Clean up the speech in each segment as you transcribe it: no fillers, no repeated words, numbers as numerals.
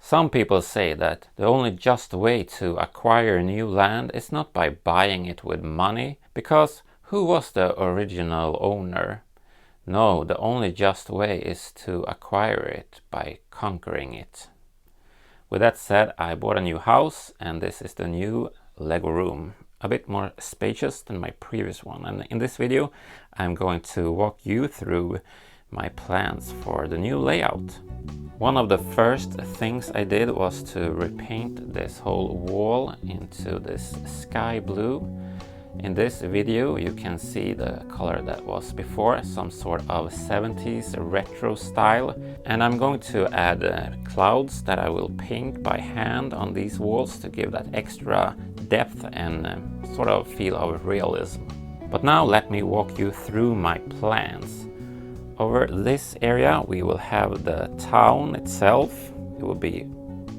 Some people say that the only just way to acquire new land is not by buying it with money, because who was the original owner? No, the only just way is to acquire it by conquering it. With that said, I bought a new house, and this is the new Lego room. A bit more spacious than my previous one. And in this video, I'm going to walk you through my plans for the new layout. One of the first things I did was to repaint this whole wall into this sky blue. In this video you can see the color that was before, some sort of 70s retro style. And I'm going to add clouds that I will paint by hand on these walls to give that extra depth and sort of feel of realism. But now let me walk you through my plans. Over this area we will have the town itself. It will be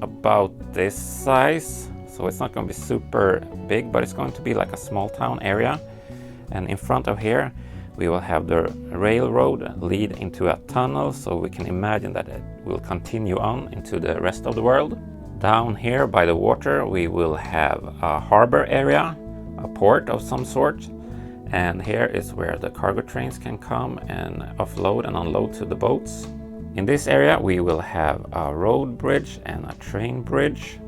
about this size, so it's not going to be super big, but it's going to be like a small town area. And in front of here we will have the railroad lead into a tunnel, so we can imagine that it will continue on into the rest of the world. Down here by the water we will have a harbor area, a port of some sort. And here is where the cargo trains can come and offload and unload to the boats. In this area we will have a road bridge and a train bridge.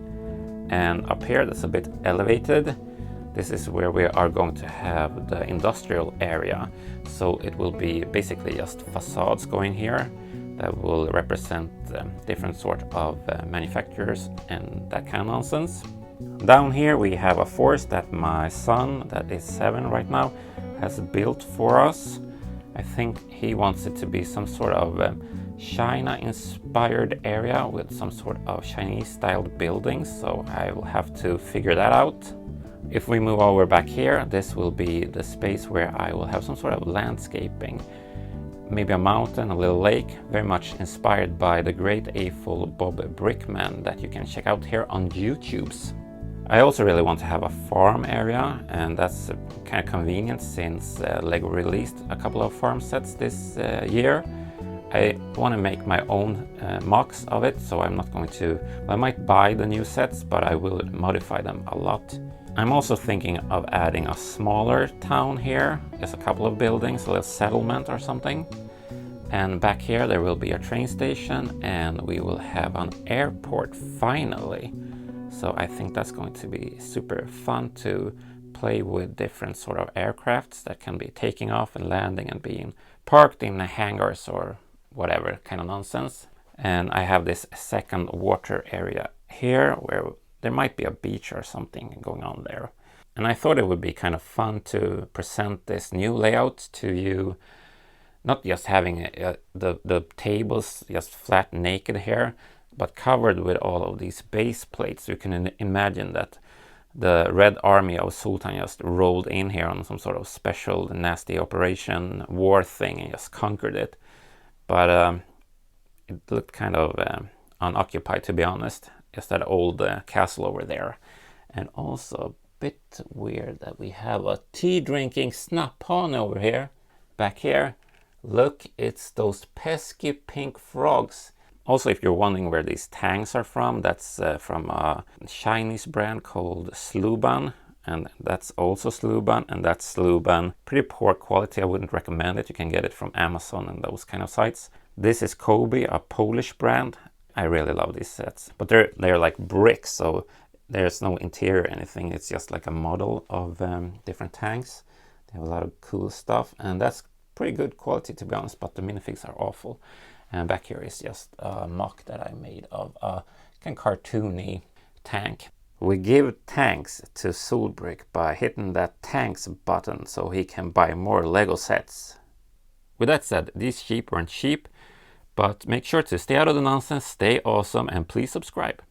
And up here, that's a bit elevated, this is where we are going to have the industrial area. So it will be basically just facades going here that will represent different sort of manufacturers and that kind of nonsense. Down here we have a forest that my son, that is 7 right now, has built for us. I think he wants it to be some sort of China inspired area with some sort of Chinese styled buildings, so I will have to figure that out. If we move over back here, this will be the space where I will have some sort of landscaping. Maybe a mountain, a little lake, very much inspired by the great A-full Bob Brickman that you can check out here on YouTube's. I also really want to have a farm area, and that's kind of convenient since Lego released a couple of farm sets this year. I want to make my own mocks of it, so I'm not going to... I might buy the new sets, but I will modify them a lot. I'm also thinking of adding a smaller town here, just a couple of buildings, a little settlement or something. And back here there will be a train station, and we will have an airport finally. So I think that's going to be super fun to play with different sort of aircrafts that can be taking off and landing and being parked in hangars or whatever kind of nonsense. And I have this second water area here where there might be a beach or something going on there. And I thought it would be kind of fun to present this new layout to you, not just having the tables just flat naked here, but covered with all of these base plates. You can imagine that the Red Army of Sultan just rolled in here on some sort of special nasty operation war thing and just conquered it. But it looked kind of unoccupied, to be honest. Just that old castle over there. And also a bit weird that we have a tea drinking Snapphane over here. Back here, look, it's those pesky pink frogs. Also, if you're wondering where these tanks are from, that's from a Chinese brand called Sluban. And that's also Sluban, and that's Sluban. Pretty poor quality, I wouldn't recommend it. You can get it from Amazon and those kind of sites. This is Kobe, a Polish brand. I really love these sets. But they're like bricks, so there's no interior or anything. It's just like a model of different tanks. They have a lot of cool stuff, and that's pretty good quality, to be honest, but the minifigs are awful. And back here is just a mock that I made of a kind of cartoony tank. We give tanks to Solbrick by hitting that tanks button so he can buy more Lego sets. With that said, these sheep weren't cheap, but make sure to stay out of the nonsense, stay awesome, and please subscribe.